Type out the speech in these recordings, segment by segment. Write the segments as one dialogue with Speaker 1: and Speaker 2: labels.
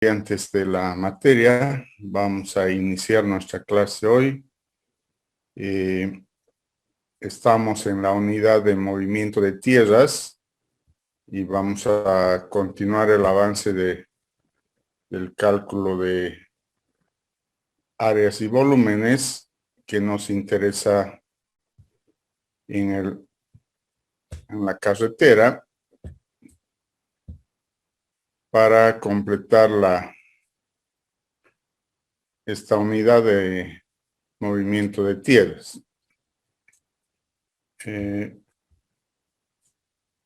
Speaker 1: Antes de la materia, vamos a iniciar nuestra clase hoy. Estamos en la unidad de movimiento de tierras y vamos a continuar el avance del cálculo de áreas y volúmenes que nos interesa en la carretera para completar esta unidad de movimiento de tierras.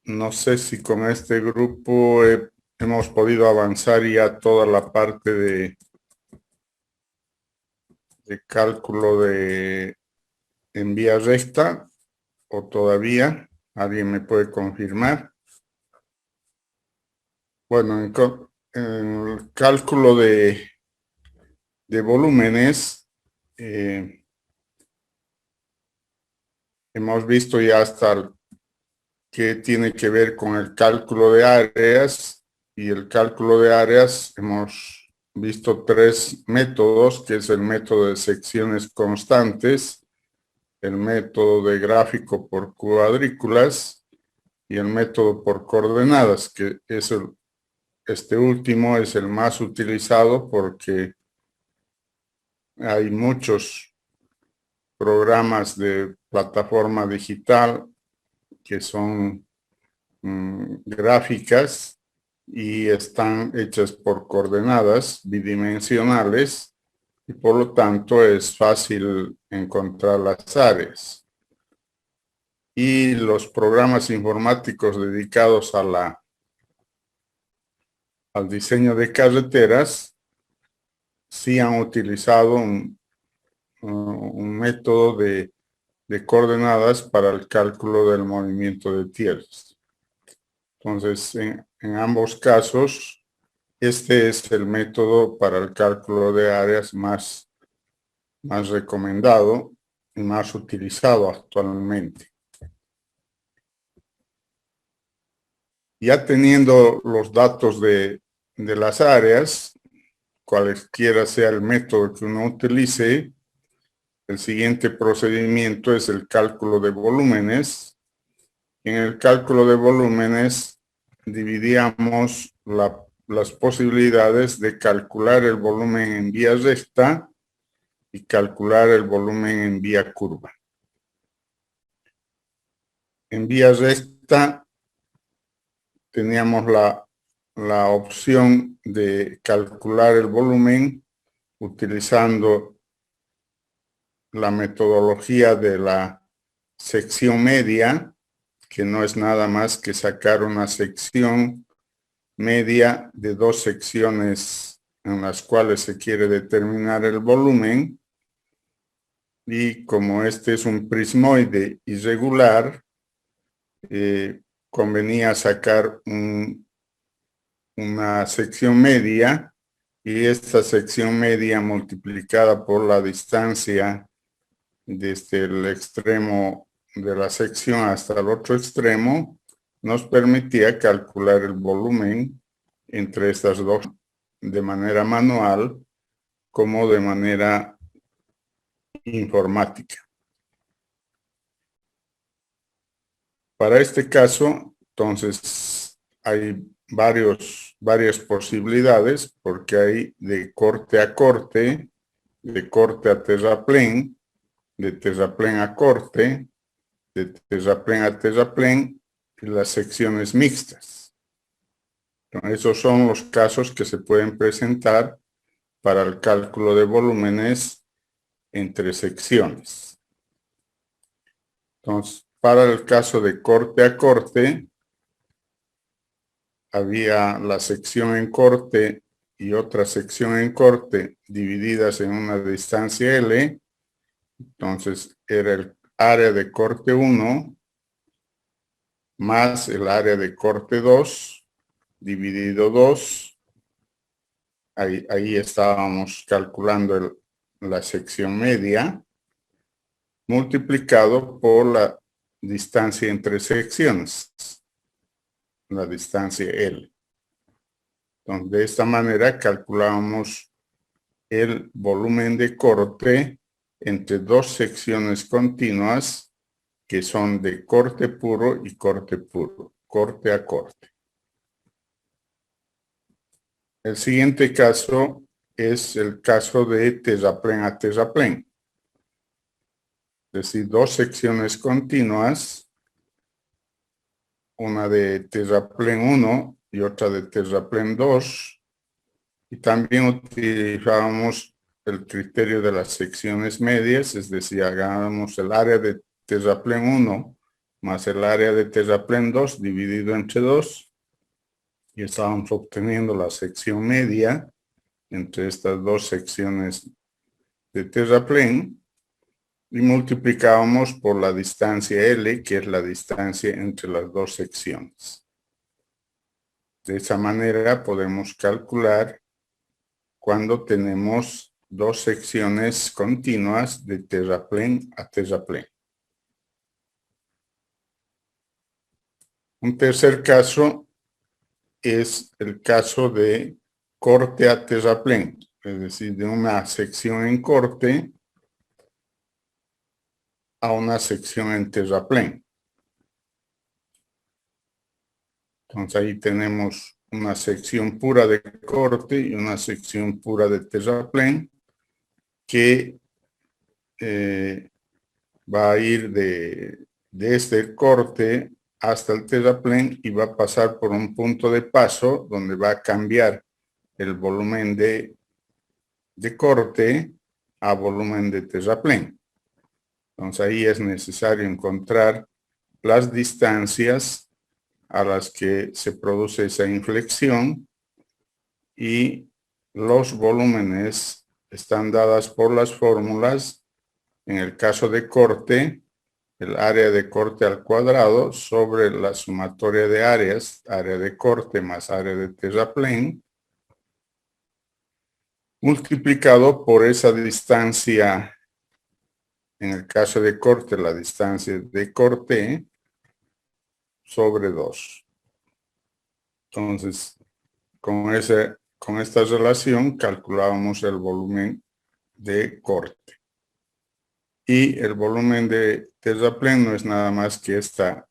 Speaker 1: No sé si con este grupo hemos podido avanzar ya toda la parte de cálculo en vía recta o todavía. ¿Alguien me puede confirmar? Bueno, en el cálculo de volúmenes hemos visto ya hasta que tiene que ver con el cálculo de áreas, y el cálculo de áreas hemos visto tres métodos, que es el método de secciones constantes, el método de gráfico por cuadrículas y el método por coordenadas, que es este último es el más utilizado porque hay muchos programas de plataforma digital que son gráficas y están hechas por coordenadas bidimensionales y por lo tanto es fácil encontrar las áreas. Y los programas informáticos dedicados al diseño de carreteras sí han utilizado un método de coordenadas para el cálculo del movimiento de tierras. Entonces, en ambos casos, este es el método para el cálculo de áreas más recomendado y más utilizado actualmente. Ya teniendo los datos de las áreas, cualesquiera sea el método que uno utilice, el siguiente procedimiento es el cálculo de volúmenes. En el cálculo de volúmenes dividíamos las posibilidades de calcular el volumen en vía recta y calcular el volumen en vía curva. En vía recta teníamos la opción de calcular el volumen utilizando la metodología de la sección media, que no es nada más que sacar una sección media de dos secciones en las cuales se quiere determinar el volumen. Y como este es un prismoide irregular, convenía sacar una sección media, y esta sección media multiplicada por la distancia desde el extremo de la sección hasta el otro extremo nos permitía calcular el volumen entre estas dos de manera manual como de manera informática. Para este caso, entonces, hay varias posibilidades, porque hay de corte a corte, de corte a terraplén, de terraplén a corte, de terraplén a terraplén, y las secciones mixtas. Entonces, esos son los casos que se pueden presentar para el cálculo de volúmenes entre secciones. Entonces, para el caso de corte a corte, había la sección en corte y otra sección en corte divididas en una distancia L. Entonces, era el área de corte 1 más el área de corte 2 dividido 2. Ahí estábamos calculando la sección media multiplicado por la distancia entre secciones, la distancia L. Entonces, de esta manera calculamos el volumen de corte entre dos secciones continuas que son de corte puro y corte puro, corte a corte. El siguiente caso es el caso de terraplén a terraplén. Es decir, dos secciones continuas, una de terraplén 1 y otra de terraplén 2, y también utilizábamos el criterio de las secciones medias, es decir, hagamos el área de terraplén 1 más el área de terraplén 2 dividido entre 2, y estábamos obteniendo la sección media entre estas dos secciones de terraplén, y multiplicábamos por la distancia L, que es la distancia entre las dos secciones. De esa manera podemos calcular cuando tenemos dos secciones continuas de terraplén a terraplén. Un tercer caso es el caso de corte a terraplén, es decir, de una sección en corte a una sección en terraplén. Entonces ahí tenemos una sección pura de corte y una sección pura de terraplén que va a ir de este corte hasta el terraplén y va a pasar por un punto de paso donde va a cambiar el volumen de corte a volumen de terraplén. Entonces ahí es necesario encontrar las distancias a las que se produce esa inflexión, y los volúmenes están dadas por las fórmulas. En el caso de corte, el área de corte al cuadrado sobre la sumatoria de áreas, área de corte más área de terraplén, multiplicado por esa distancia. En el caso de corte, la distancia de corte sobre 2. Entonces, con esta relación calculábamos el volumen de corte. Y el volumen de terraplén no es nada más que esta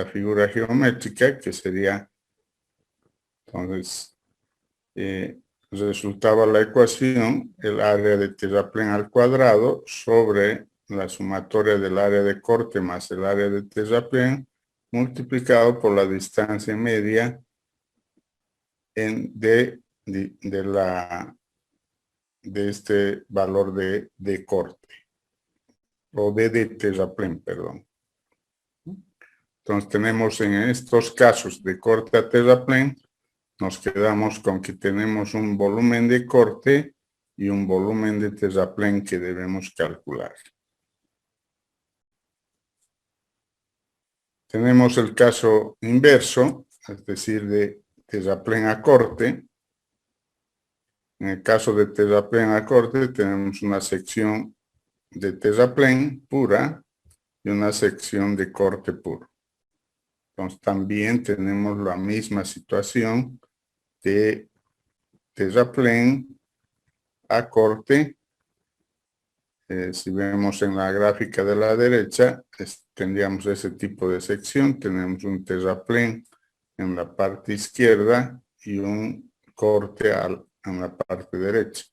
Speaker 1: figura geométrica, que sería, entonces, resultaba la ecuación, el área de terraplén al cuadrado sobre la sumatoria del área de corte más el área de terraplén, multiplicado por la distancia media de este valor de corte, o de terraplén, perdón. Entonces tenemos en estos casos de corte a terraplén, nos quedamos con que tenemos un volumen de corte y un volumen de terraplén que debemos calcular. Tenemos el caso inverso, es decir, de terraplén a corte. En el caso de terraplén a corte tenemos una sección de terraplén pura y una sección de corte puro. Entonces también tenemos la misma situación de terraplén a corte. Si vemos en la gráfica de la derecha, tendríamos ese tipo de sección. Tenemos un terraplén en la parte izquierda y un corte en la parte derecha.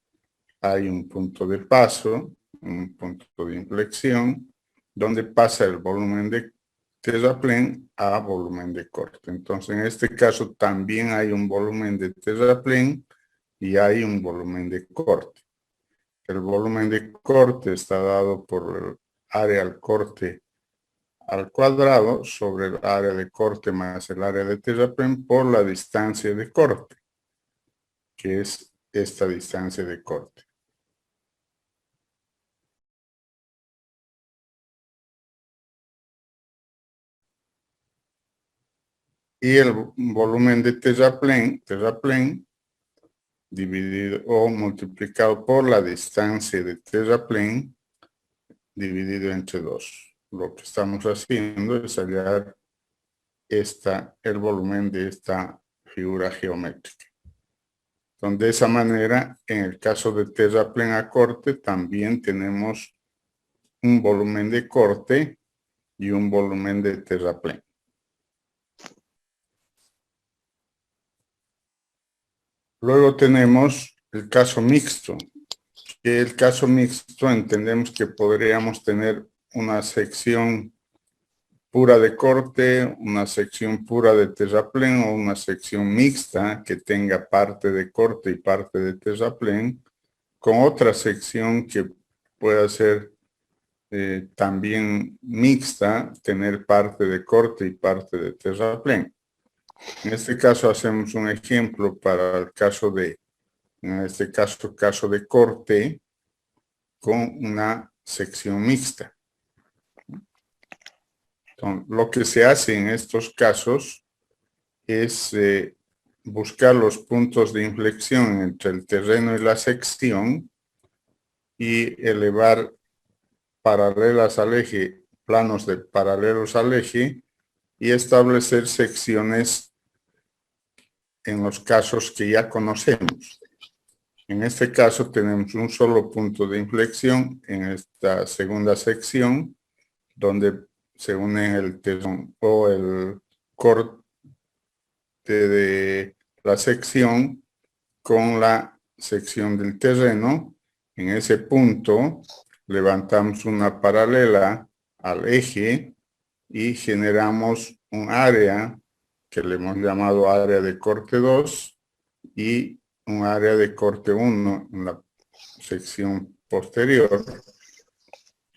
Speaker 1: Hay un punto de paso, un punto de inflexión, donde pasa el volumen de terraplén a volumen de corte. Entonces, en este caso también hay un volumen de terraplén y hay un volumen de corte. El volumen de corte está dado por el área al corte al cuadrado sobre el área de corte más el área de terraplén por la distancia de corte, que es esta distancia de corte. Y el volumen de terraplén dividido o multiplicado por la distancia de terraplén dividido entre 2. Lo que estamos haciendo es hallar el volumen de esta figura geométrica. Entonces, de esa manera, en el caso de terraplén a corte, también tenemos un volumen de corte y un volumen de terraplén. Luego tenemos el caso mixto. El caso mixto entendemos que podríamos tener una sección pura de corte, una sección pura de terraplén o una sección mixta que tenga parte de corte y parte de terraplén, con otra sección que pueda ser también mixta, tener parte de corte y parte de terraplén. En este caso hacemos un ejemplo para el caso de, en este caso, caso de corte con una sección mixta. Entonces, lo que se hace en estos casos es buscar los puntos de inflexión entre el terreno y la sección y elevar paralelas al eje, planos de paralelos al eje y establecer secciones en los casos que ya conocemos. En este caso tenemos un solo punto de inflexión en esta segunda sección donde se une el terreno o el corte de la sección con la sección del terreno. En ese punto levantamos una paralela al eje y generamos un área que le hemos llamado área de corte 2 y un área de corte 1 en la sección posterior.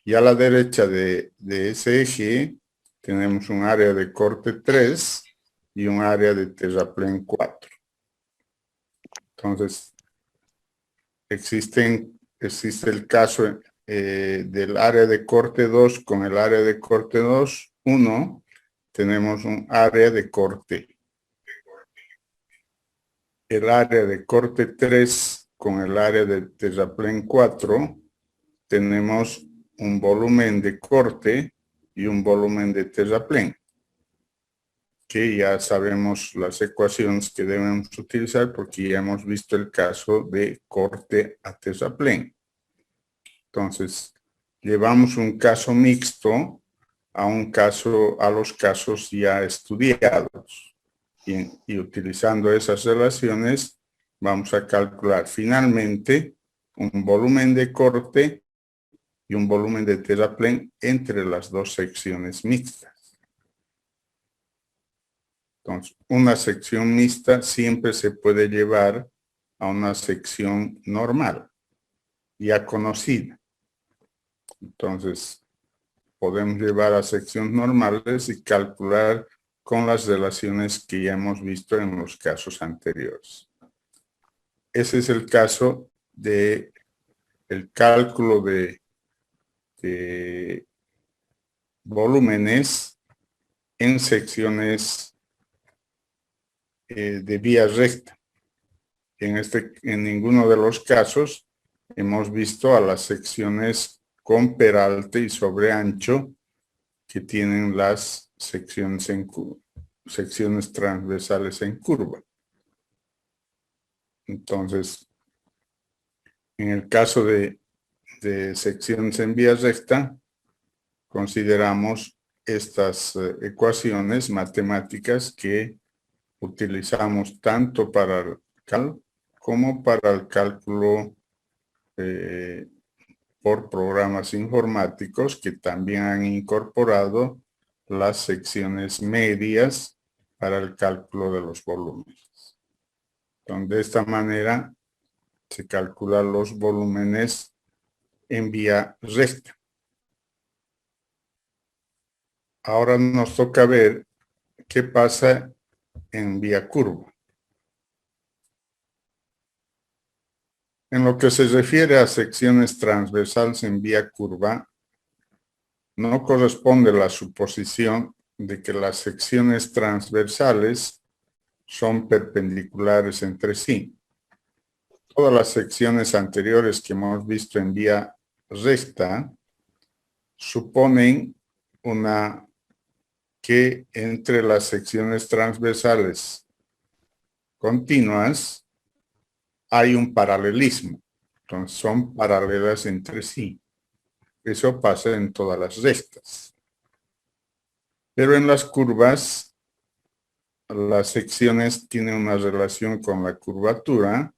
Speaker 1: Y a la derecha de ese eje tenemos un área de corte 3 y un área de terraplén 4. Entonces, existe el caso del área de corte 2 con el área de corte 2, 1, tenemos un área de corte. El área de corte 3 con el área de terraplén 4, tenemos un volumen de corte y un volumen de terraplén, que ya sabemos las ecuaciones que debemos utilizar porque ya hemos visto el caso de corte a terraplén. Entonces, llevamos un caso mixto a los casos ya estudiados. Y utilizando esas relaciones, vamos a calcular finalmente un volumen de corte y un volumen de terraplén entre las dos secciones mixtas. Entonces, una sección mixta siempre se puede llevar a una sección normal, ya conocida. Entonces, podemos llevar a secciones normales y calcular con las relaciones que ya hemos visto en los casos anteriores. Ese es el caso de el cálculo de volúmenes en secciones de vía recta. En ninguno de los casos hemos visto a las secciones con peralte y sobreancho que tienen las secciones transversales en curva. Entonces, en el caso de secciones en vía recta, consideramos estas ecuaciones matemáticas que utilizamos tanto para el cálculo como para el cálculo por programas informáticos que también han incorporado las secciones medias para el cálculo de los volúmenes. Entonces, de esta manera se calculan los volúmenes en vía recta. Ahora nos toca ver qué pasa en vía curva. En lo que se refiere a secciones transversales en vía curva, no corresponde la suposición de que las secciones transversales son perpendiculares entre sí. Todas las secciones anteriores que hemos visto en vía recta suponen que entre las secciones transversales continuas hay un paralelismo. Entonces son paralelas entre sí. Eso pasa en todas las rectas. Pero en las curvas, las secciones tienen una relación con la curvatura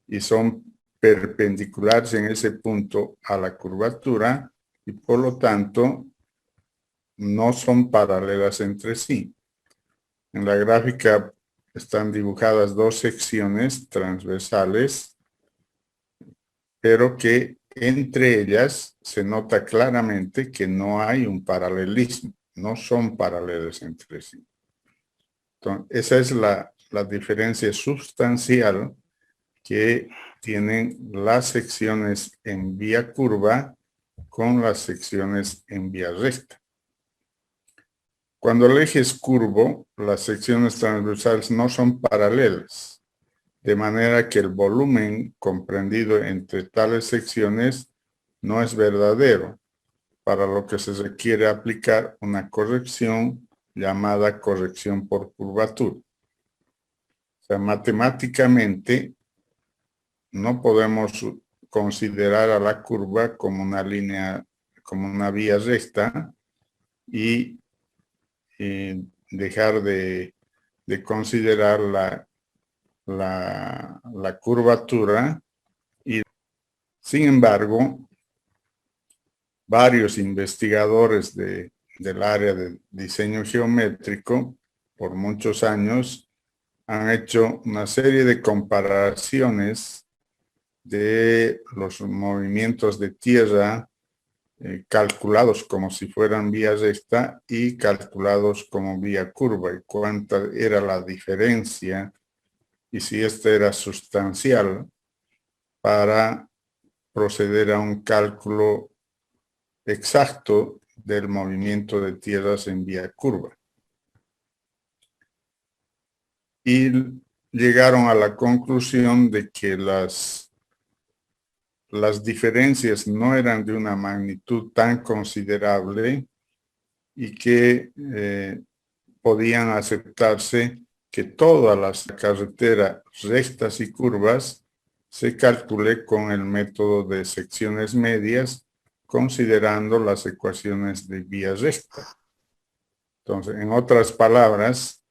Speaker 1: y son perpendiculares en ese punto a la curvatura y por lo tanto no son paralelas entre sí. En la gráfica están dibujadas dos secciones transversales, pero que entre ellas se nota claramente que no hay un paralelismo, no son paralelas entre sí. Entonces, esa es la diferencia sustancial que tienen las secciones en vía curva con las secciones en vía recta. Cuando el eje es curvo, las secciones transversales no son paralelas, de manera que el volumen comprendido entre tales secciones no es verdadero, para lo que se requiere aplicar una corrección llamada corrección por curvatura. O sea, matemáticamente no podemos considerar a la curva como una línea, como una vía recta y dejar de considerar la curvatura. Y sin embargo, varios investigadores del área de diseño geométrico por muchos años han hecho una serie de comparaciones de los movimientos de tierra calculados como si fueran vía recta y calculados como vía curva y cuánta era la diferencia y si esta era sustancial para proceder a un cálculo exacto del movimiento de tierras en vía curva. Y llegaron a la conclusión de que las diferencias no eran de una magnitud tan considerable y que podían aceptarse que todas las carreteras rectas y curvas se calcule con el método de secciones medias, considerando las ecuaciones de vía recta. Entonces, en otras palabras,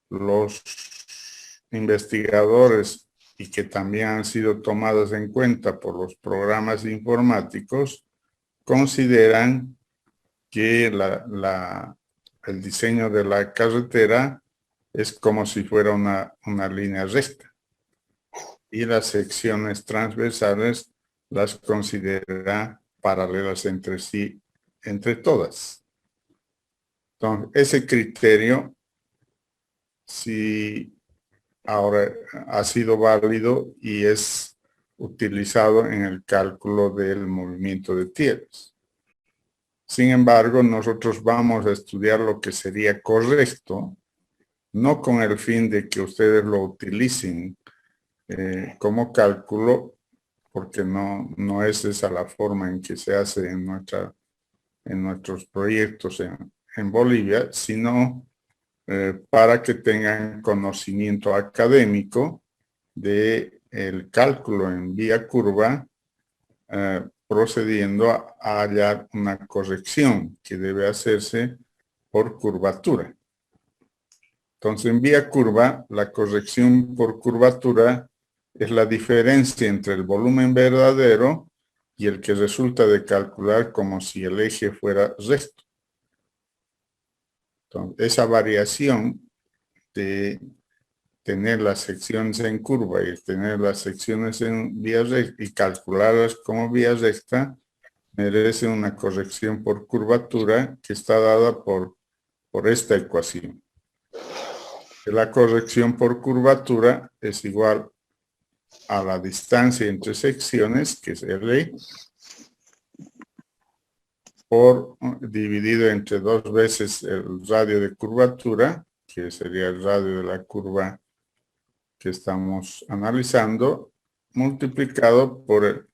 Speaker 1: los investigadores y que también han sido tomadas en cuenta por los programas informáticos, consideran que el diseño de la carretera es como si fuera una línea recta. Y las secciones transversales las considera paralelas entre sí, entre todas. Entonces, ese criterio, si ahora ha sido válido y es utilizado en el cálculo del movimiento de tierras. Sin embargo, nosotros vamos a estudiar lo que sería correcto, no con el fin de que ustedes lo utilicen como cálculo, porque no es esa la forma en que se hace en nuestros proyectos en Bolivia, sino para que tengan conocimiento académico de el cálculo en vía curva, procediendo a hallar una corrección que debe hacerse por curvatura. Entonces, en vía curva, la corrección por curvatura es la diferencia entre el volumen verdadero y el que resulta de calcular como si el eje fuera recto. Entonces, esa variación de tener las secciones en curva y tener las secciones en vía recta y calcularlas como vía recta, merece una corrección por curvatura que está dada por esta ecuación. La corrección por curvatura es igual a la distancia entre secciones, que es R, por dividido entre 2 veces el radio de curvatura, que sería el radio de la curva que estamos analizando, multiplicado por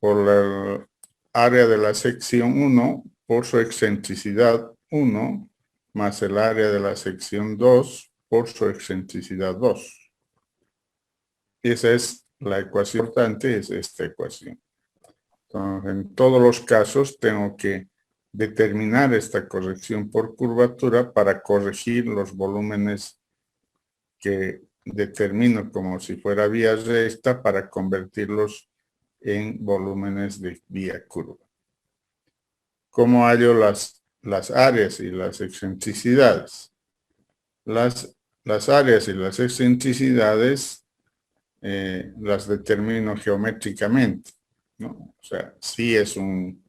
Speaker 1: el área de la sección 1 por su excentricidad 1, más el área de la sección 2 por su excentricidad 2. esa es la ecuación importante, es esta ecuación. Entonces, en todos los casos tengo que determinar esta corrección por curvatura para corregir los volúmenes que determino como si fuera vía recta para convertirlos en volúmenes de vía curva. ¿Cómo hallo las áreas y las excentricidades? Las áreas y las excentricidades las determino geométricamente, ¿no? O sea, sí es un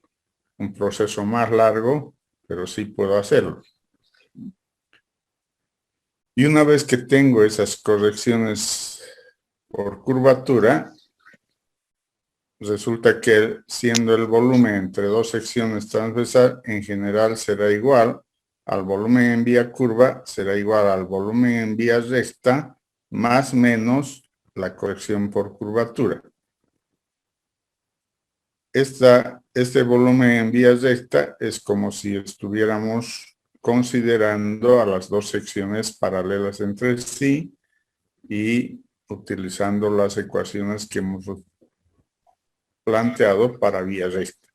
Speaker 1: proceso más largo, pero sí puedo hacerlo. Y una vez que tengo esas correcciones por curvatura, resulta que siendo el volumen entre dos secciones transversal, en general será igual al volumen en vía curva, será igual al volumen en vía recta, más menos la corrección por curvatura. Este volumen en vía recta es como si estuviéramos considerando a las dos secciones paralelas entre sí y utilizando las ecuaciones que hemos planteado para vía recta.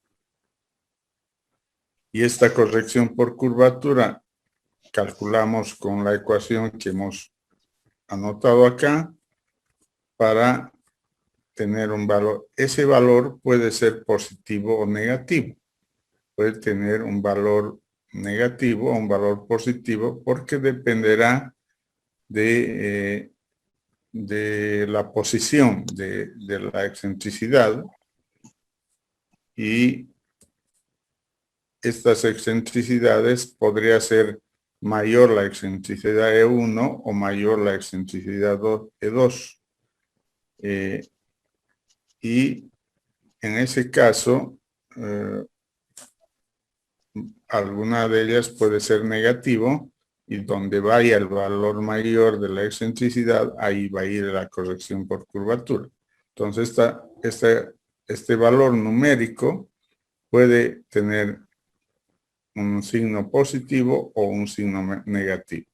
Speaker 1: Y esta corrección por curvatura calculamos con la ecuación que hemos anotado acá para tener un valor. Ese valor puede ser positivo o negativo. Puede tener un valor negativo o un valor positivo porque dependerá de la posición de la excentricidad, y estas excentricidades podría ser mayor la excentricidad E1 o mayor la excentricidad E2. Y en ese caso, alguna de ellas puede ser negativo, y donde vaya el valor mayor de la excentricidad, ahí va a ir la corrección por curvatura. Entonces, este valor numérico puede tener un signo positivo o un signo negativo.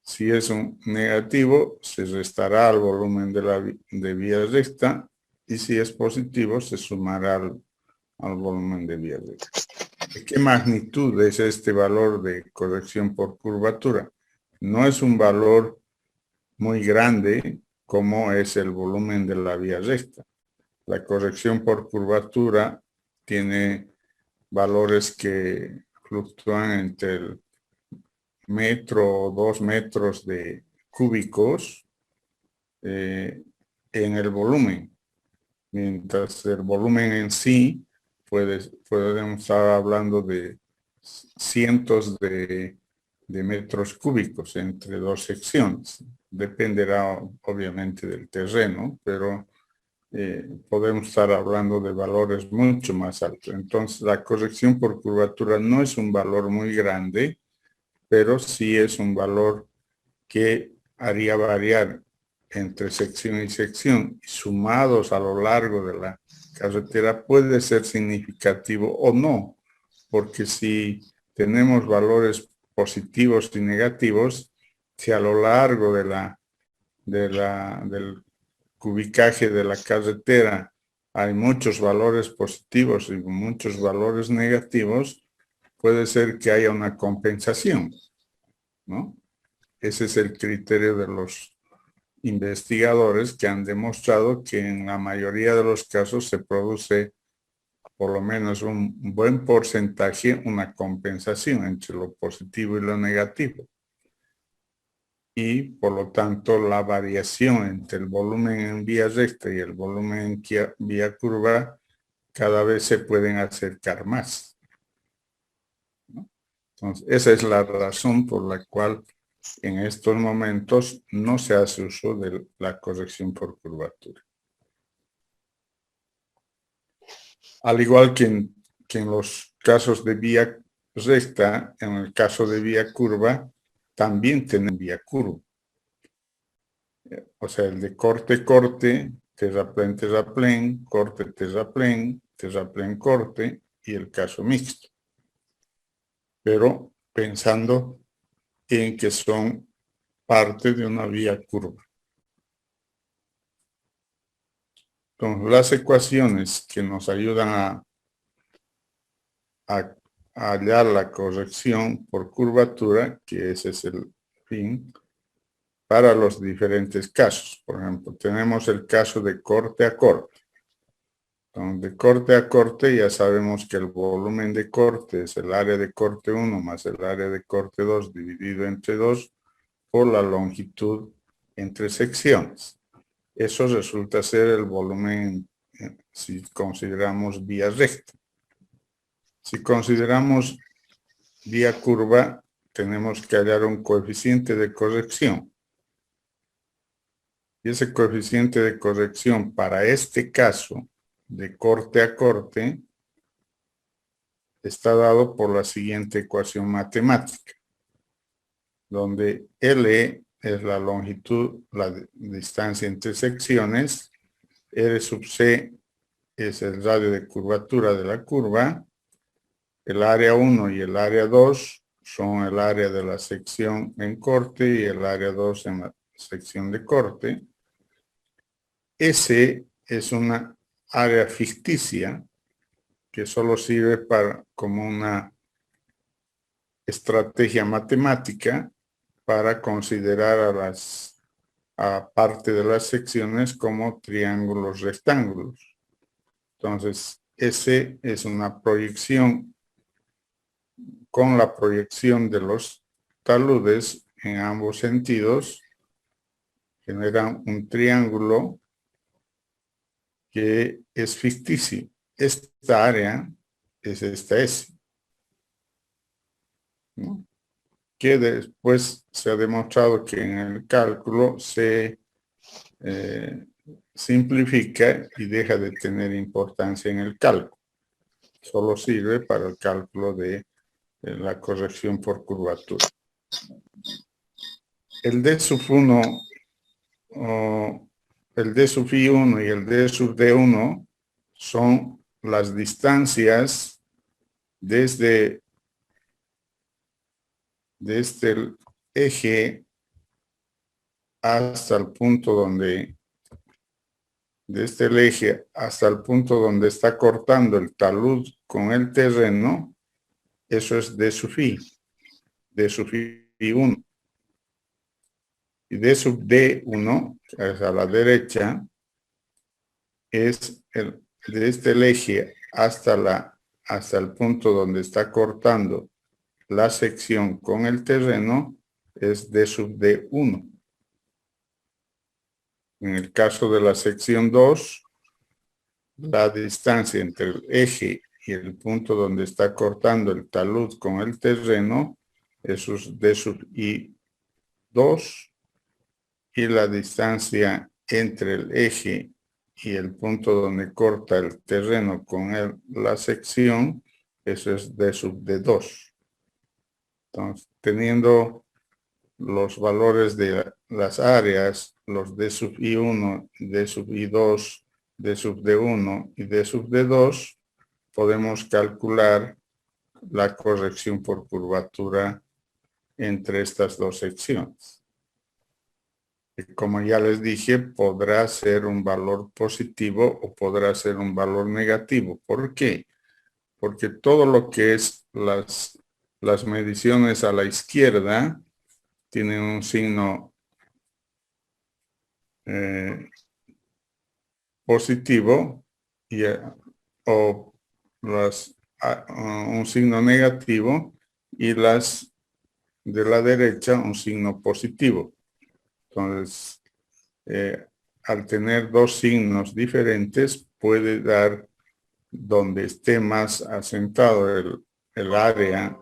Speaker 1: Si es un negativo, se restará al volumen de vía recta, y si es positivo, se sumará al volumen de vía recta. ¿De qué magnitud es este valor de corrección por curvatura? No es un valor muy grande como es el volumen de la vía recta. La corrección por curvatura tiene valores que fluctúan entre el metro o 2 metros de cúbicos en el volumen, mientras el volumen en sí podemos estar hablando de cientos de metros cúbicos entre dos secciones. Dependerá obviamente del terreno, pero podemos estar hablando de valores mucho más altos. Entonces, la corrección por curvatura no es un valor muy grande, pero sí es un valor que haría variar entre sección y sección, y sumados a lo largo de la carretera puede ser significativo o no, porque si tenemos valores positivos y negativos, si a lo largo del cubicaje de la carretera hay muchos valores positivos y muchos valores negativos, puede ser que haya una compensación, ¿no? Ese es el criterio de los investigadores, que han demostrado que en la mayoría de los casos se produce por lo menos un buen porcentaje, una compensación entre lo positivo y lo negativo. Y por lo tanto la variación entre el volumen en vía recta y el volumen en vía curva cada vez se pueden acercar más, ¿no? Entonces, esa es la razón por la cual en estos momentos no se hace uso de la corrección por curvatura. Al igual que en los casos de vía recta, en el caso de vía curva, también tienen vía curva. O sea, el de corte-corte, terraplén-terraplén, corte-terraplén, terraplén-corte, y el caso mixto. Pero pensando en que son parte de una vía curva. Entonces, las ecuaciones que nos ayudan a hallar la corrección por curvatura, que ese es el fin, para los diferentes casos. Por ejemplo, tenemos el caso de corte a corte. Entonces, de corte a corte ya sabemos que el volumen de corte es el área de corte 1 más el área de corte 2 dividido entre 2 por la longitud entre secciones. Eso resulta ser el volumen si consideramos vía recta. Si consideramos vía curva, tenemos que hallar un coeficiente de corrección. Y ese coeficiente de corrección para este caso de corte a corte está dado por la siguiente ecuación matemática, donde L es la longitud, la distancia entre secciones, R sub C es el radio de curvatura de la curva, el área 1 y el área 2 son el área de la sección en corte y el área 2 en la sección de corte. S es una área ficticia que solo sirve como una estrategia matemática para considerar a parte de las secciones como triángulos rectángulos. Entonces, S es una proyección con la proyección de los taludes en ambos sentidos, generan un triángulo que es ficticio. Esta área es esta S, ¿no? Que después se ha demostrado que en el cálculo se simplifica y deja de tener importancia en el cálculo. Solo sirve para el cálculo de la corrección por curvatura. El D sub 1, el D sub I1 y el D sub D1 son las distancias desde el eje hasta el punto donde, desde el eje hasta el punto donde está cortando el talud con el terreno, eso es D sub I, D sub I1. Y D sub D1, que es a la derecha, es desde el eje hasta el punto donde está cortando la sección con el terreno, es D sub D1. En el caso de la sección 2, la distancia entre el eje y el punto donde está cortando el talud con el terreno, eso es D sub I2, y la distancia entre el eje y el punto donde corta el terreno con la sección, eso es D sub D2. Entonces, teniendo los valores de las áreas, los D sub I1, D sub I2, D sub D1 y D sub D2, podemos calcular la corrección por curvatura entre estas dos secciones. Y como ya les dije, podrá ser un valor positivo o podrá ser un valor negativo. ¿Por qué? Porque todo lo que es las mediciones a la izquierda tienen un signo positivo o un signo negativo, y las de la derecha un signo positivo. Entonces, al tener dos signos diferentes, puede dar donde esté más asentado el área,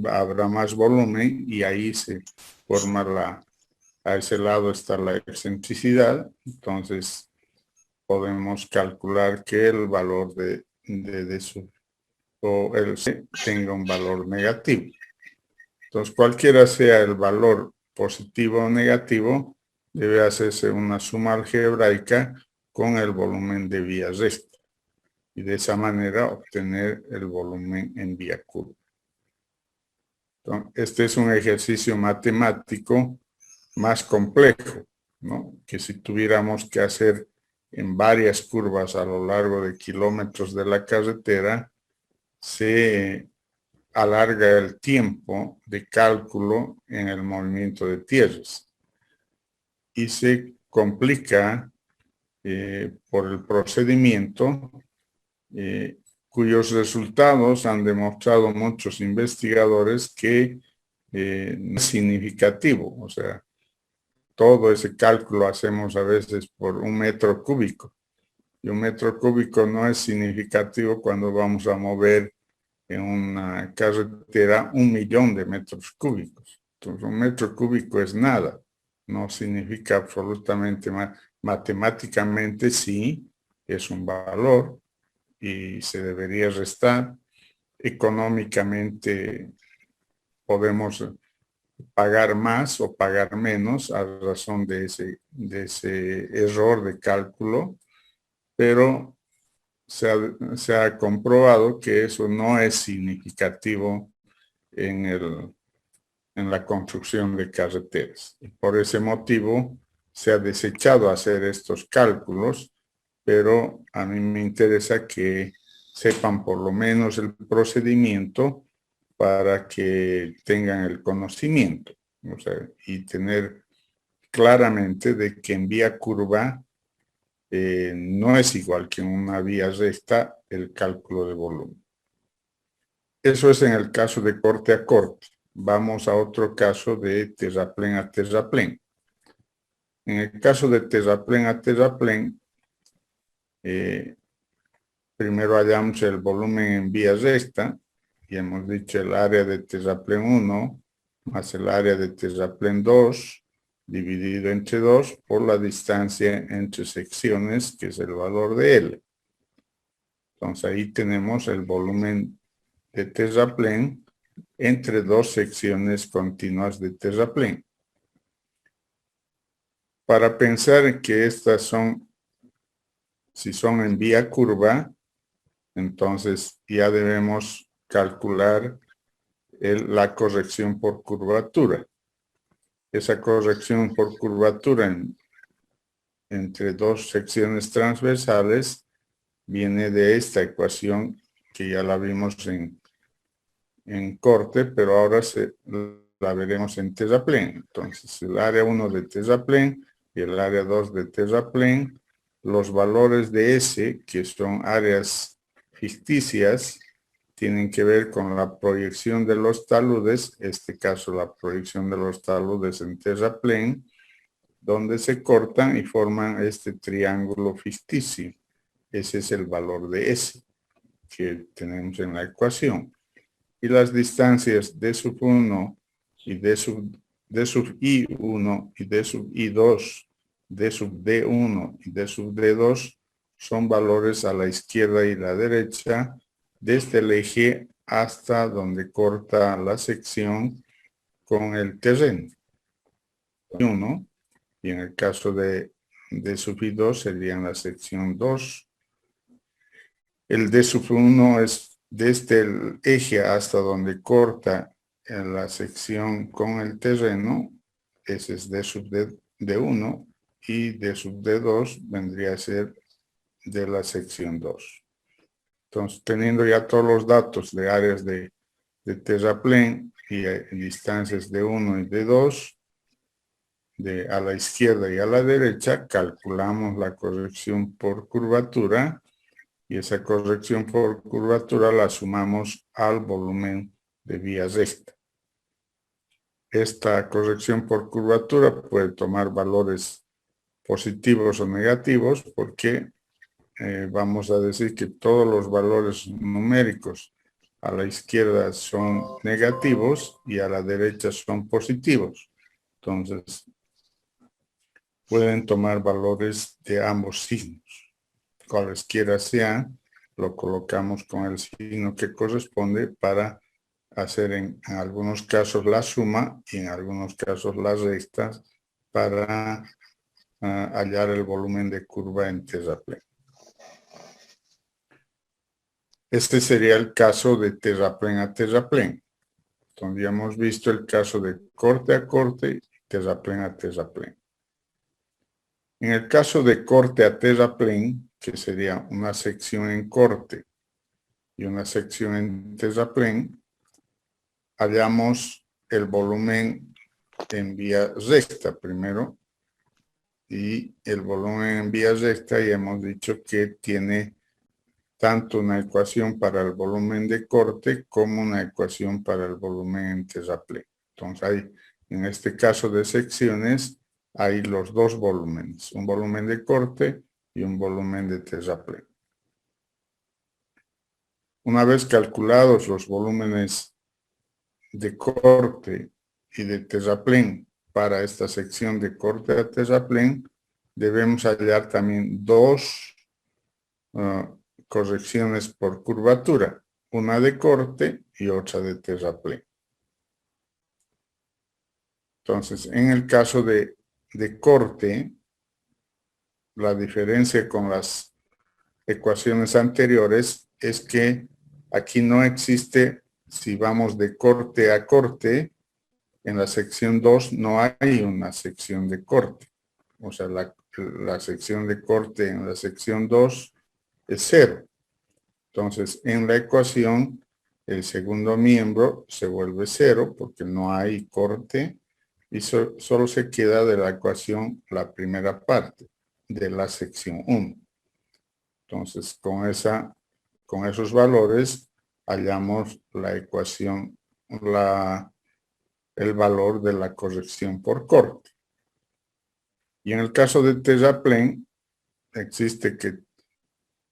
Speaker 1: habrá más volumen y ahí se forma a ese lado está la excentricidad. Entonces, podemos calcular que el valor de su o el C tenga un valor negativo. Entonces, cualquiera sea el valor positivo o negativo, debe hacerse una suma algebraica con el volumen de vía recta. Y de esa manera obtener el volumen en vía curva. Entonces, este es un ejercicio matemático más complejo, ¿no? Que si tuviéramos que hacer en varias curvas a lo largo de kilómetros de la carretera, se alarga el tiempo de cálculo en el movimiento de tierras y se complica por el procedimiento, cuyos resultados han demostrado muchos investigadores que no es significativo. O sea, todo ese cálculo hacemos a veces por 1 metro cúbico. Y 1 metro cúbico no es significativo cuando vamos a mover en una carretera 1 millón de metros cúbicos. Entonces, 1 metro cúbico es nada. No significa absolutamente más. Matemáticamente sí es un valor y se debería restar. Económicamente podemos pagar más o pagar menos a razón de ese error de cálculo, pero se ha comprobado que eso no es significativo en la construcción de carreteras. Y por ese motivo se ha desechado hacer estos cálculos, pero a mí me interesa que sepan por lo menos el procedimiento para que tengan el conocimiento, o sea, y tener claramente de que en vía curva no es igual que en una vía recta el cálculo de volumen. Eso es en el caso de corte a corte. Vamos a otro caso de terraplén a terraplén. En el caso de terraplén a terraplén, primero hallamos el volumen en vía recta y hemos dicho el área de terraplén 1 más el área de terraplén 2 dividido entre 2 por la distancia entre secciones, que es el valor de L. Entonces ahí tenemos el volumen de terraplén entre dos secciones continuas de terraplén. Para pensar en que estas son, si son en vía curva, entonces ya debemos calcular la corrección por curvatura. Esa corrección por curvatura entre dos secciones transversales viene de esta ecuación que ya la vimos en corte, pero ahora la veremos en terraplén. Entonces, el área 1 de terraplén y el área 2 de terraplén, los valores de S, que son áreas ficticias, tienen que ver con la proyección de los taludes, en este caso la proyección de los taludes en terraplén, donde se cortan y forman este triángulo ficticio. Ese es el valor de S que tenemos en la ecuación. Y las distancias d sub 1 y d sub I1 y d sub I2, d sub D1 y d sub D2 son valores a la izquierda y la derecha desde el eje hasta donde corta la sección con el terreno. 1, y en el caso de d sub I2 sería la sección 2. El d sub 1 es desde el eje hasta donde corta en la sección con el terreno, ese es d sub D1, y d sub D2 vendría a ser de la sección 2. Entonces, teniendo ya todos los datos de áreas de terraplén y distancias de 1 y de 2, a la izquierda y a la derecha, calculamos la corrección por curvatura y esa corrección por curvatura la sumamos al volumen de vía recta. Esta corrección por curvatura puede tomar valores positivos o negativos porque vamos a decir que todos los valores numéricos a la izquierda son negativos y a la derecha son positivos. Entonces, pueden tomar valores de ambos signos. Cualesquiera sean, lo colocamos con el signo que corresponde para hacer en algunos casos la suma y en algunos casos las restas para hallar el volumen de curva en terraplén. Este sería el caso de terraplén a terraplén. Entonces ya hemos visto el caso de corte a corte y terraplén a terraplén. En el caso de corte a terraplén, que sería una sección en corte y una sección en terraplén, hallamos el volumen en vía recta primero, y el volumen en vía recta ya hemos dicho que tiene tanto una ecuación para el volumen de corte como una ecuación para el volumen en terraplén. Entonces, en este caso de secciones, hay los dos volúmenes, un volumen de corte y un volumen de terraplén. Una vez calculados los volúmenes de corte y de terraplén para esta sección de corte a terraplén, debemos hallar también dos correcciones por curvatura, una de corte y otra de terraplén. Entonces, en el caso de corte, la diferencia con las ecuaciones anteriores es que aquí no existe, si vamos de corte a corte, en la sección 2 no hay una sección de corte. O sea, la sección de corte en la sección 2 es 0. Entonces, en la ecuación, el segundo miembro se vuelve 0 porque no hay corte y solo se queda de la ecuación la primera parte de la sección 1. Entonces, con esos valores hallamos la ecuación, el valor de la corrección por corte. Y en el caso de terraplén, existe que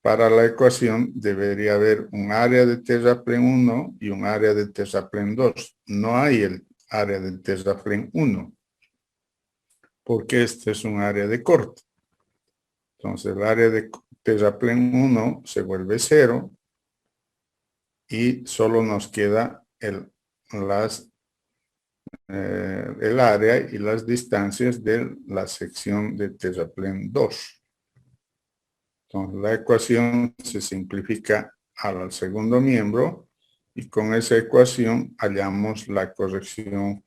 Speaker 1: para la ecuación debería haber un área de terraplén 1 y un área de terraplén 2. No hay el área de terraplén 1, porque este es un área de corte. Entonces el área de terraplén 1 se vuelve 0 y solo nos queda el área y las distancias de la sección de terraplén 2. Entonces la ecuación se simplifica al segundo miembro y con esa ecuación hallamos la corrección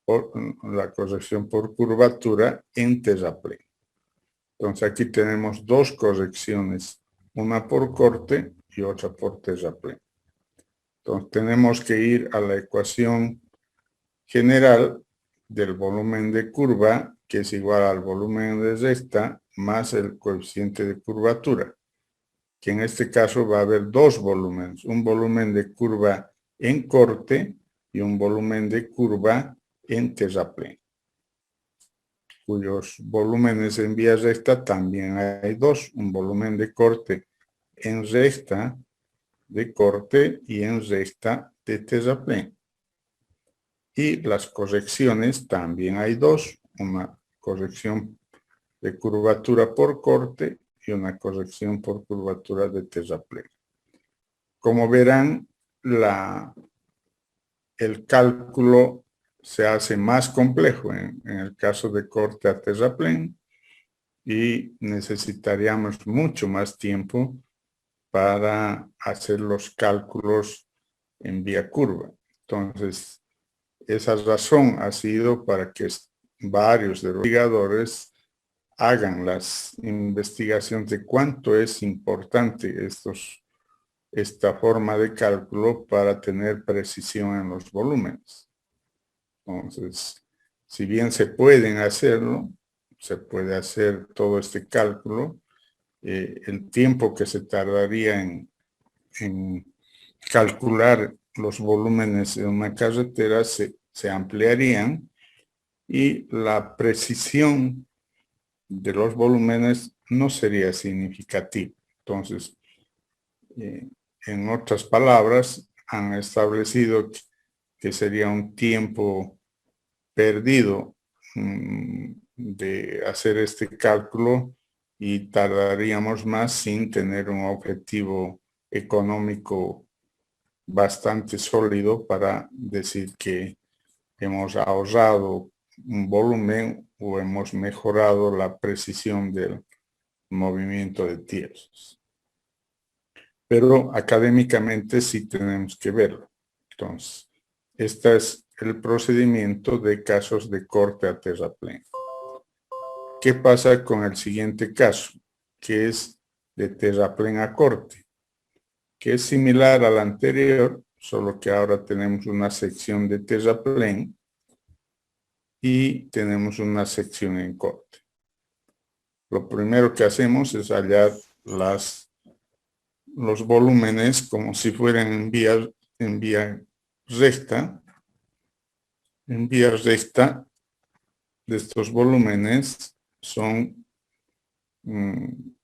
Speaker 1: por curvatura en terraplén. Entonces aquí tenemos dos correcciones, una por corte y otra por terraplén. Entonces tenemos que ir a la ecuación general del volumen de curva, que es igual al volumen de recta más el coeficiente de curvatura, que en este caso va a haber dos volúmenes, un volumen de curva en corte y un volumen de curva en terraplén, cuyos volúmenes en vía recta también hay dos, un volumen de corte en recta de corte y en recta de terraplén. Y las correcciones también hay dos, una corrección de curvatura por corte y una corrección por curvatura de terraplén. Como verán, el cálculo se hace más complejo en el caso de corte a terraplén y necesitaríamos mucho más tiempo para hacer los cálculos en vía curva. Entonces, esa razón ha sido para que varios de los investigadores hagan las investigaciones de cuánto es importante esta forma de cálculo para tener precisión en los volúmenes. Entonces, si bien se pueden hacerlo, se puede hacer todo este cálculo, el tiempo que se tardaría en calcular los volúmenes de una carretera se ampliarían y la precisión de los volúmenes no sería significativa. Entonces, en otras palabras, han establecido que sería un tiempo perdido de hacer este cálculo y tardaríamos más sin tener un objetivo económico bastante sólido para decir que hemos ahorrado un volumen o hemos mejorado la precisión del movimiento de tierras. Pero académicamente sí tenemos que verlo. Entonces, este es el procedimiento de casos de corte a terraplén. ¿Qué pasa con el siguiente caso? Que es de terraplén a corte, que es similar al anterior, solo que ahora tenemos una sección de terraplén y tenemos una sección en corte. Lo primero que hacemos es hallar los volúmenes como si fueran en vía recta. En vía recta de estos volúmenes son en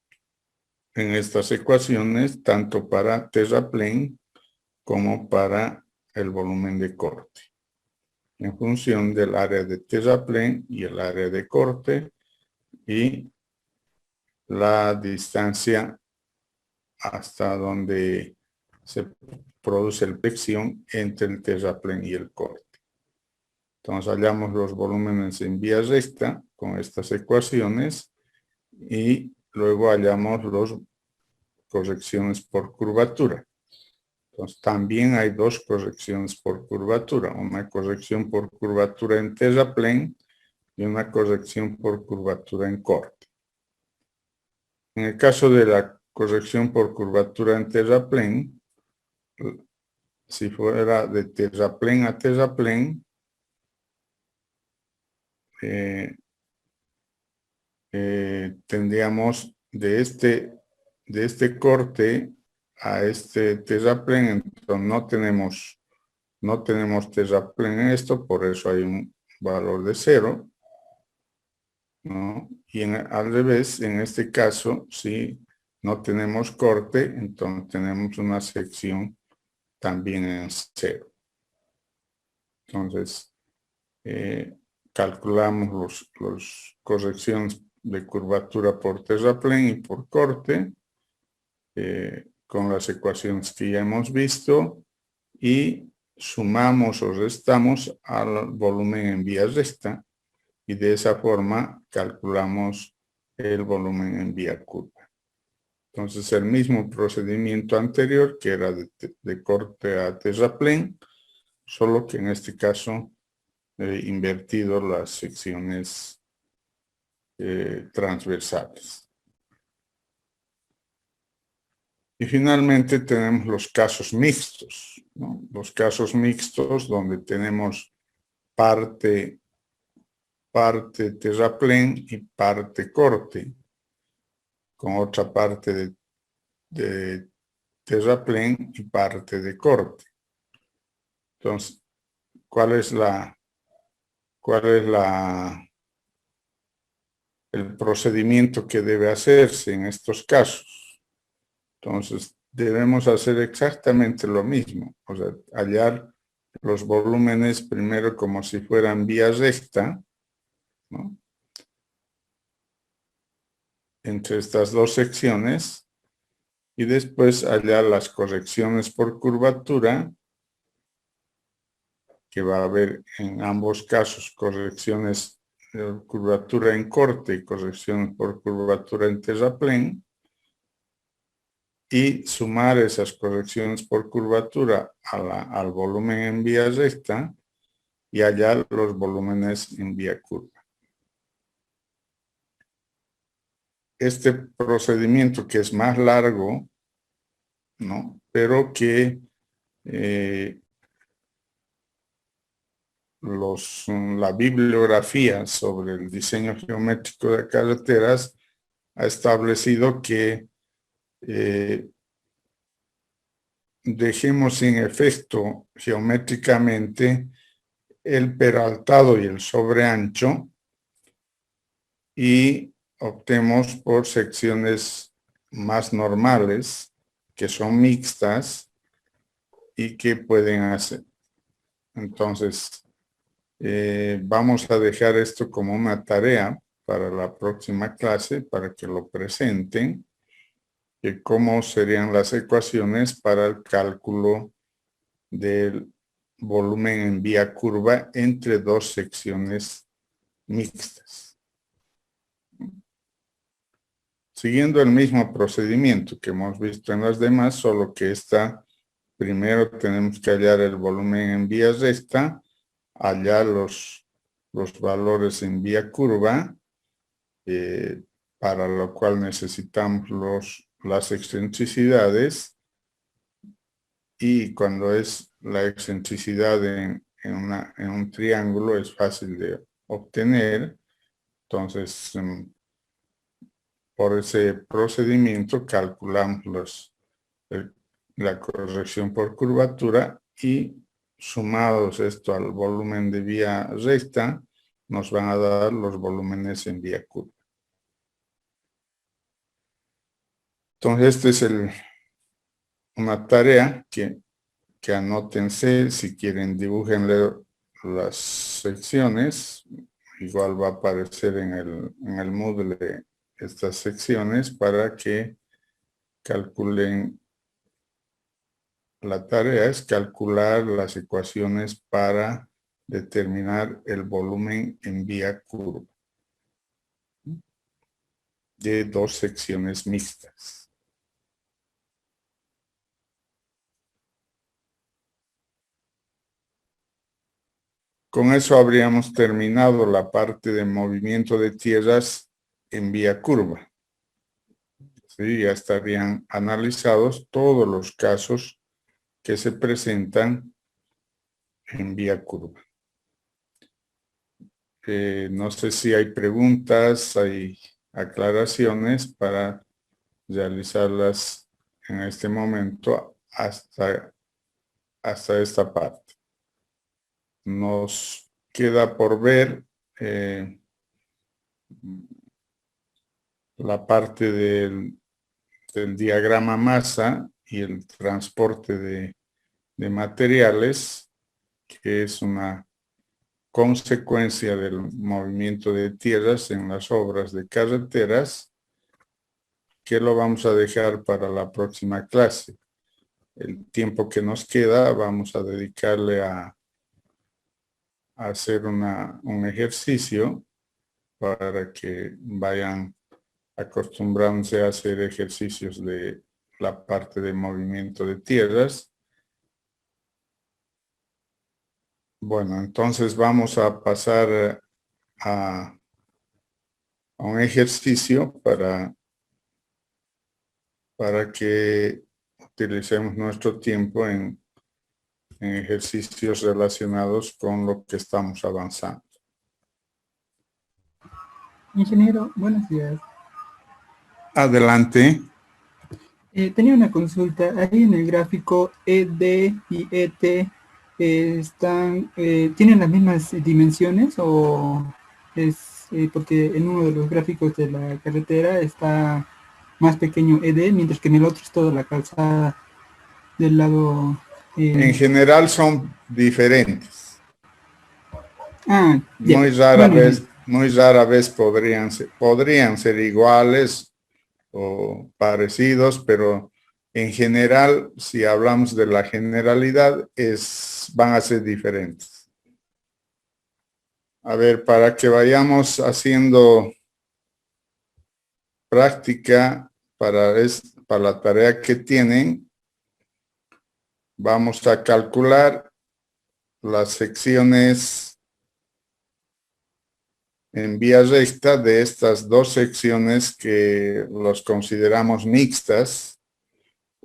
Speaker 1: estas ecuaciones tanto para terraplén como para el volumen de corte, en función del área de terraplén y el área de corte y la distancia hasta donde se produce la fricción entre el terraplén y el corte. Entonces hallamos los volúmenes en vía recta con estas ecuaciones y luego hallamos las correcciones por curvatura. Entonces también hay dos correcciones por curvatura, una corrección por curvatura en terraplén y una corrección por curvatura en corte. En el caso de la corrección por curvatura en terraplén, si fuera de terraplén a terraplén, tendríamos de este corte a este terraplén, entonces no tenemos terraplén en esto, por eso hay un valor de 0, ¿no? Y al revés, en este caso, si no tenemos corte, entonces tenemos una sección también en 0. Entonces, calculamos las correcciones de curvatura por terraplén y por corte, con las ecuaciones que ya hemos visto, y sumamos o restamos al volumen en vía recta, y de esa forma calculamos el volumen en vía curva. Entonces el mismo procedimiento anterior, que era de corte a terraplén, solo que en este caso invertido las secciones transversales. Y finalmente tenemos los casos mixtos, ¿no? Los casos mixtos donde tenemos parte terraplén y parte corte, con otra parte de terraplén y parte de corte. Entonces, ¿cuál es el procedimiento que debe hacerse en estos casos? Entonces, debemos hacer exactamente lo mismo, o sea, hallar los volúmenes primero como si fueran vía recta, ¿no? Entre estas dos secciones, y después hallar las correcciones por curvatura, que va a haber en ambos casos correcciones de curvatura en corte y correcciones por curvatura en terraplén, y sumar esas correcciones por curvatura al volumen en vía recta y hallar los volúmenes en vía curva. Este procedimiento, que es más largo, ¿no? Pero que la bibliografía sobre el diseño geométrico de carreteras ha establecido que dejemos sin efecto geométricamente el peraltado y el sobreancho y optemos por secciones más normales, que son mixtas y que pueden hacer. Entonces, vamos a dejar esto como una tarea para la próxima clase, para que lo presenten, que cómo serían las ecuaciones para el cálculo del volumen en vía curva entre dos secciones mixtas. Siguiendo el mismo procedimiento que hemos visto en las demás, solo que primero tenemos que hallar el volumen en vía recta, hallar los valores en vía curva para lo cual necesitamos las excentricidades, y cuando es la excentricidad en un triángulo es fácil de obtener. Entonces, por ese procedimiento calculamos la corrección por curvatura, y sumados esto al volumen de vía recta, nos van a dar los volúmenes en vía curva. Entonces, esta es una tarea que anótense. Si quieren, dibújenle las secciones. Igual va a aparecer en el Moodle estas secciones para que calculen. La tarea es calcular las ecuaciones para determinar el volumen en vía curva de dos secciones mixtas. Con eso habríamos terminado la parte de movimiento de tierras en vía curva. ¿Sí? Ya estarían analizados todos los casos que se presentan en vía curva. No sé si hay preguntas, hay aclaraciones para realizarlas en este momento hasta esta parte. Nos queda por ver la parte del diagrama masa y el transporte de materiales, que es una consecuencia del movimiento de tierras en las obras de carreteras, que lo vamos a dejar para la próxima clase. El tiempo que nos queda vamos a dedicarle a hacer un ejercicio para que vayan acostumbrándose a hacer ejercicios de la parte de movimiento de tierras. Bueno, entonces vamos a pasar a un ejercicio para que utilicemos nuestro tiempo en ejercicios relacionados con lo que estamos avanzando.
Speaker 2: Ingeniero, buenos días.
Speaker 1: Adelante.
Speaker 2: Tenía una consulta. Ahí en el gráfico ED y ET ¿tienen las mismas dimensiones o es porque en uno de los gráficos de la carretera está más pequeño ED, mientras que en el otro es toda la calzada del lado...
Speaker 1: En general son diferentes.
Speaker 2: Ya.
Speaker 1: Muy rara vez podrían ser iguales o parecidos, pero en general, si hablamos de la generalidad, van a ser diferentes. A ver, para que vayamos haciendo práctica para la tarea que tienen, vamos a calcular las secciones en vía recta de estas dos secciones que los consideramos mixtas.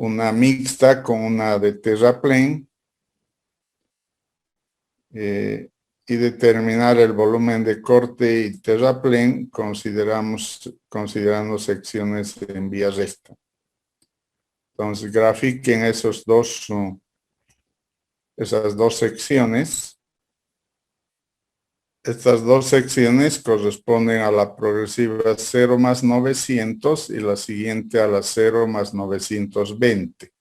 Speaker 1: Una mixta con una de terraplén, y determinar el volumen de corte y terraplén considerando secciones en vía recta. Entonces grafiquen esas dos secciones. Estas dos secciones corresponden a la progresiva 0 más 900 y la siguiente a la 0 más 920.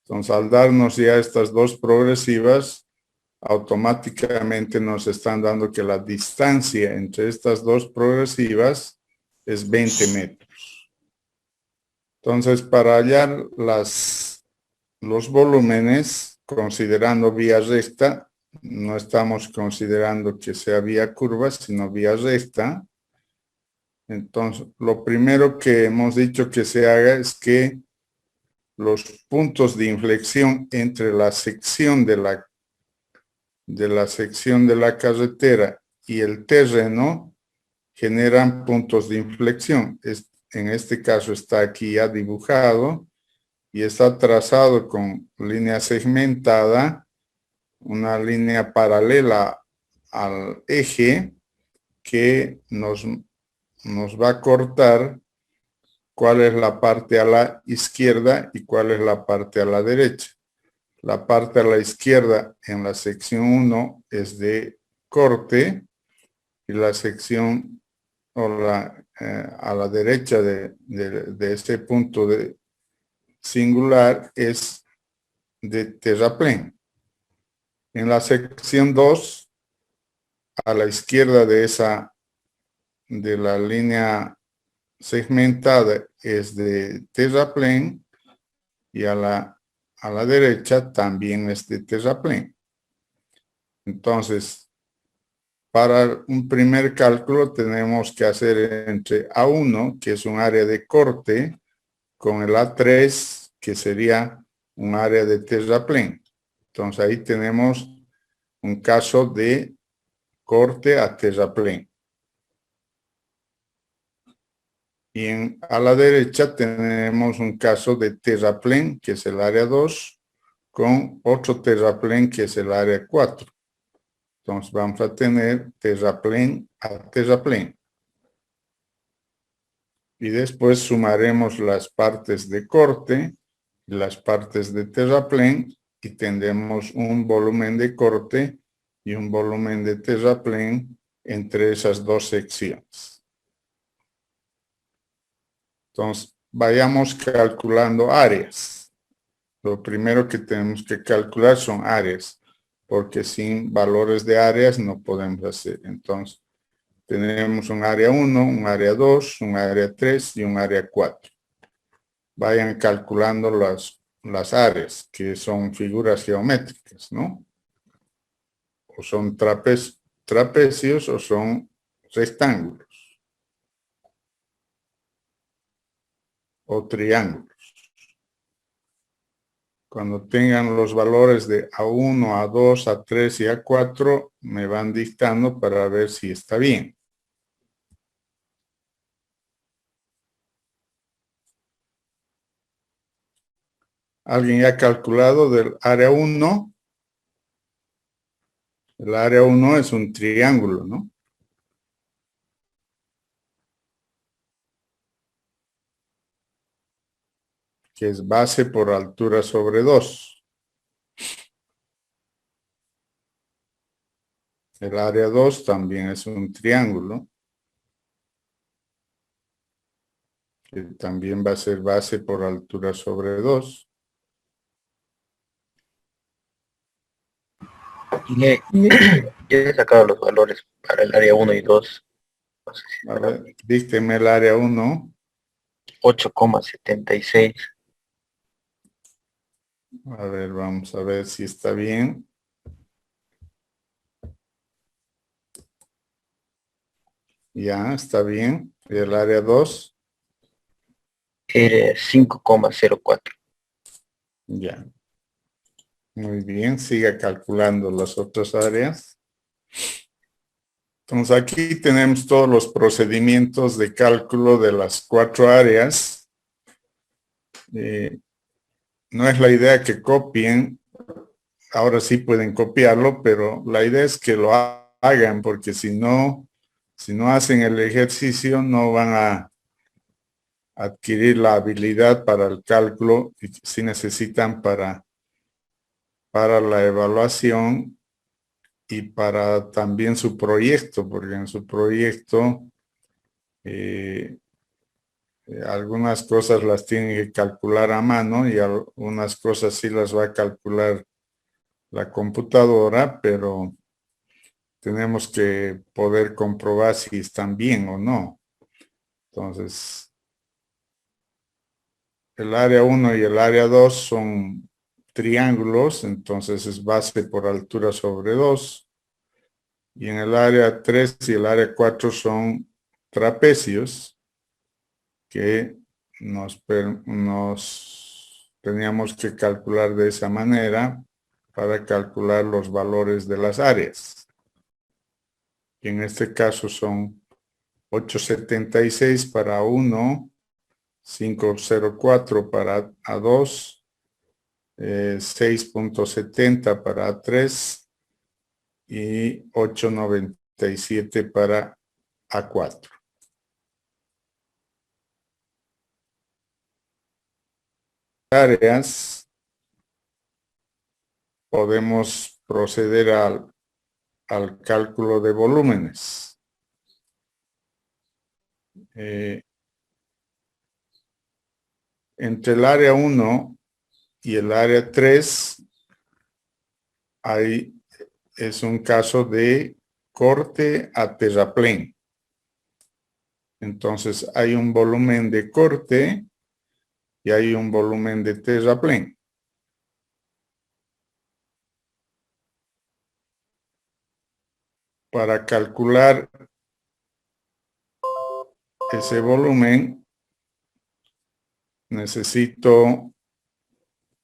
Speaker 1: Entonces, al darnos ya estas dos progresivas, automáticamente nos están dando que la distancia entre estas dos progresivas es 20 metros. Entonces, para hallar los volúmenes, considerando vía recta, no estamos considerando que sea vía curva, sino vía recta. Entonces, lo primero que hemos dicho que se haga es que los puntos de inflexión entre la sección de la carretera y el terreno generan puntos de inflexión. En este caso está aquí ya dibujado y está trazado con línea segmentada, una línea paralela al eje que nos va a cortar cuál es la parte a la izquierda y cuál es la parte a la derecha. La parte a la izquierda en la sección 1 es de corte y la sección a la derecha de este punto de singular es de terraplén. En la sección 2, a la izquierda de la línea segmentada es de terraplén y a la derecha también es de terraplén. Entonces, para un primer cálculo tenemos que hacer entre A1, que es un área de corte, con el A3, que sería un área de terraplén. Entonces ahí tenemos un caso de corte a terraplén. Y a la derecha tenemos un caso de terraplén, que es el área 2, con otro terraplén, que es el área 4. Entonces vamos a tener terraplén a terraplén. Y después sumaremos las partes de corte y las partes de terraplén y tendremos un volumen de corte y un volumen de terraplén entre esas dos secciones. Entonces, vayamos calculando áreas. Lo primero que tenemos que calcular son áreas, porque sin valores de áreas no podemos hacer. Entonces, tenemos un área 1, un área 2, un área 3 y un área 4. Vayan calculando las áreas, que son figuras geométricas, ¿no? O son trapecios o son rectángulos o triángulos. Cuando tengan los valores de A1, A2, A3 y A4, me van dictando para ver si está bien. ¿Alguien ya ha calculado del área 1? El área 1 es un triángulo, ¿no? Que es base por altura sobre 2. El área 2 también es un triángulo, que también va a ser base por altura sobre 2.
Speaker 3: Y ya he sacado los valores para el área 1 y 2. No sé si
Speaker 1: A ver, dícteme el área 1.
Speaker 3: 8,76.
Speaker 1: A ver, vamos a ver si está bien. Ya, está bien. ¿Y el área 2?
Speaker 3: Era 5,04.
Speaker 1: Ya. Muy bien, siga calculando las otras áreas. Entonces aquí tenemos todos los procedimientos de cálculo de las 4 áreas. No es la idea que copien, ahora sí pueden copiarlo, pero la idea es que lo hagan, porque si no hacen el ejercicio no van a adquirir la habilidad para el cálculo y si necesitan para la evaluación y para también su proyecto, porque en su proyecto algunas cosas las tienen que calcular a mano y algunas cosas sí las va a calcular la computadora, pero tenemos que poder comprobar si están bien o no. Entonces, el área 1 y el área 2 son triángulos, entonces es base por altura sobre 2. Y en el área 3 y el área 4 son trapecios que nos teníamos que calcular de esa manera para calcular los valores de las áreas. Y en este caso son 876 para 1, 504 para A2, 6.70 para A3 y 8.97 para A4. Áreas, podemos proceder al cálculo de volúmenes. Entre el área 1 y el área 3, ahí es un caso de corte a terraplén. Entonces hay un volumen de corte y hay un volumen de terraplén. Para calcular ese volumen,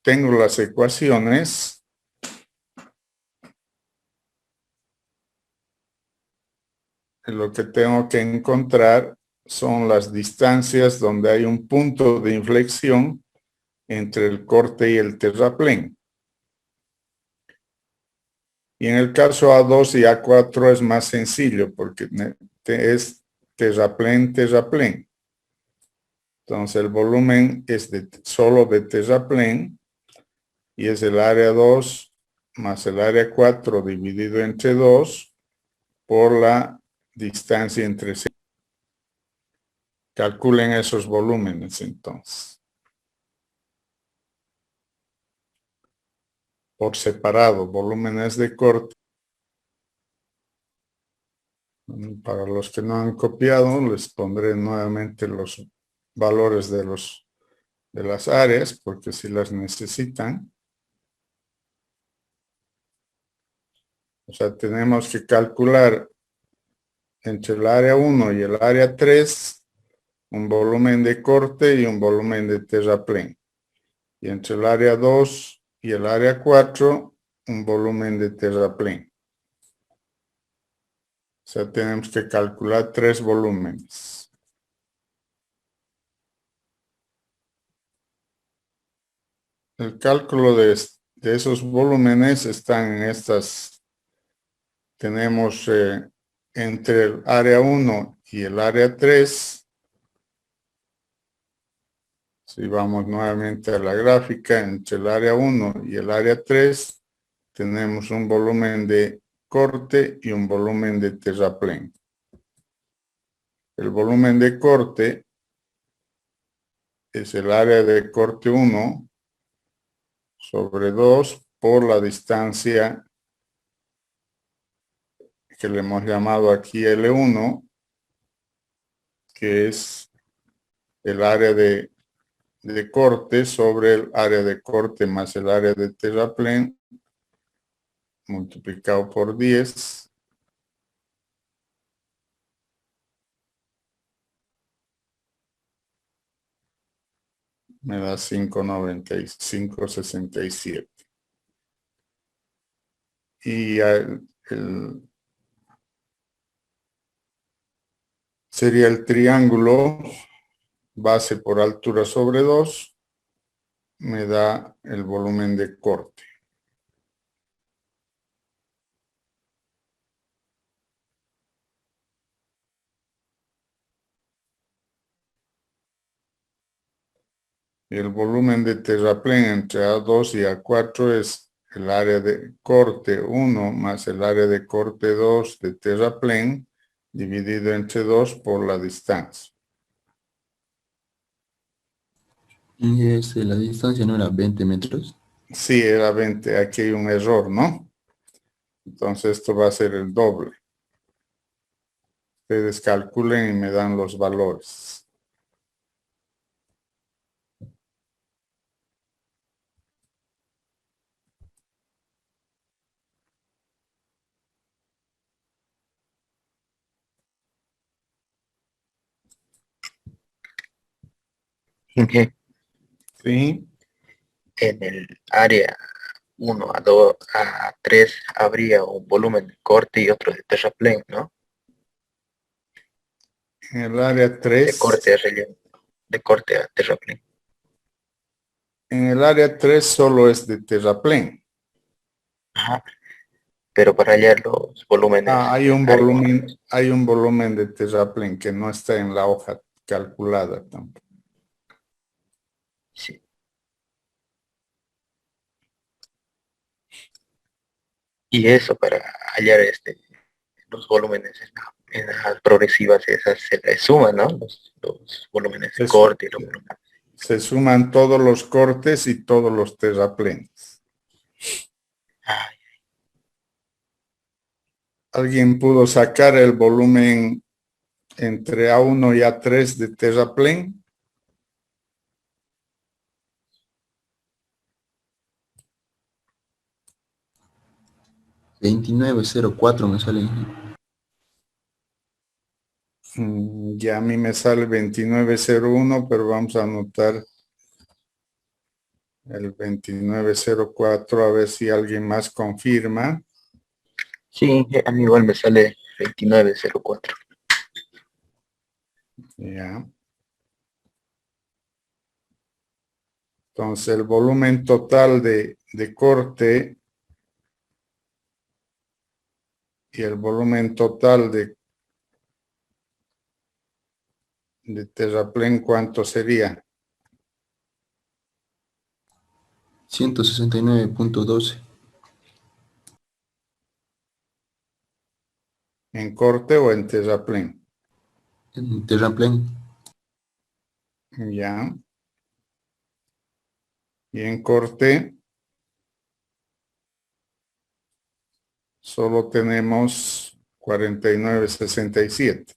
Speaker 1: tengo las ecuaciones. Lo que tengo que encontrar son las distancias donde hay un punto de inflexión entre el corte y el terraplén. Y en el caso A2 y A4 es más sencillo porque es terraplén, terraplén. Entonces el volumen es solo de terraplén y es el área 2 más el área 4 dividido entre 2 por la distancia entre sí. Calculen esos volúmenes entonces. Por separado, volúmenes de corte. Para los que no han copiado, les pondré nuevamente los valores de las áreas, porque si las necesitan. O sea, tenemos que calcular entre el área 1 y el área 3 un volumen de corte y un volumen de terraplén. Y entre el área 2 y el área 4, un volumen de terraplén. O sea, tenemos que calcular 3 volúmenes. El cálculo de esos volúmenes están en estas. Tenemos entre el área 1 y el área 3. Si vamos nuevamente a la gráfica, entre el área 1 y el área 3, tenemos un volumen de corte y un volumen de terraplén. El volumen de corte es el área de corte 1 sobre 2 por la distancia que le hemos llamado aquí L1, que es el área de corte sobre el área de corte más el área de terraplén multiplicado por 10. Me da 5.67. Y sería el triángulo base por altura sobre 2, me da el volumen de corte. Y el volumen de terraplén entre A2 y A4 es el área de corte 1 más el área de corte 2 de terraplén dividido entre 2 por la distancia.
Speaker 4: Y la distancia no era 20 metros.
Speaker 1: Sí, era 20. Aquí hay un error, ¿no? Entonces esto va a ser el doble. Ustedes calculen y me dan los valores. Sí.
Speaker 3: En el área 1 a 2 a 3 habría un volumen de corte y otro de terraplén, ¿no?
Speaker 1: En el área
Speaker 3: De
Speaker 1: 3.
Speaker 3: corte a relleno. De corte a terraplén.
Speaker 1: En el área 3 solo es de terraplén.
Speaker 3: Ajá. Pero para hallar los volúmenes.
Speaker 1: Hay un volumen de terraplén que no está en la hoja calculada tampoco.
Speaker 3: Sí. Y eso para hallar los volúmenes en las progresivas, esas se le suman, ¿no? Los volúmenes de
Speaker 1: Eso.
Speaker 3: corte y los volúmenes.
Speaker 1: Se suman todos los cortes y todos los terraplenes.
Speaker 3: Ay,
Speaker 1: ¿Alguien pudo sacar el volumen entre A1 y A3 de terraplén?
Speaker 4: $29.04 me sale.
Speaker 1: Ya a mí me sale 2901, pero vamos a anotar el 2904 a ver si alguien más confirma.
Speaker 3: sí, a mí igual me sale 2904.
Speaker 1: Ya. Entonces el volumen total de corte y el volumen total de terraplén, ¿cuánto sería?
Speaker 4: 169.12.
Speaker 1: ¿En corte o en terraplén?
Speaker 4: En terraplén.
Speaker 1: Ya. Y en corte solo tenemos 49.67.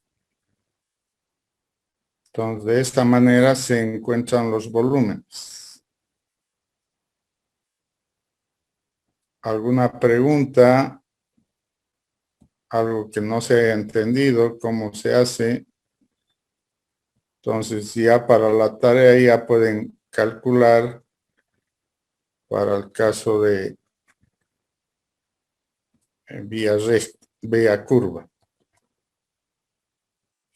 Speaker 1: Entonces, de esta manera se encuentran los volúmenes. ¿Alguna pregunta? Algo que no se haya entendido, cómo se hace. Entonces, ya para la tarea ya pueden calcular para el caso de vía recta, vía curva.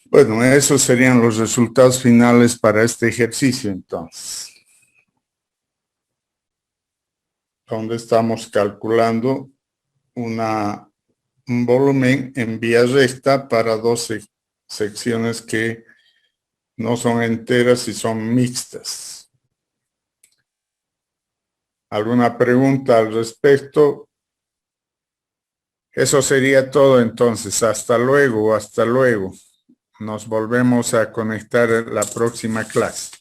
Speaker 1: Bueno, esos serían los resultados finales para este ejercicio, entonces. Donde estamos calculando un volumen en vía recta para 12 secciones que no son enteras y son mixtas. ¿Alguna pregunta al respecto? Eso sería todo entonces. Hasta luego, hasta luego. Nos volvemos a conectar en la próxima clase.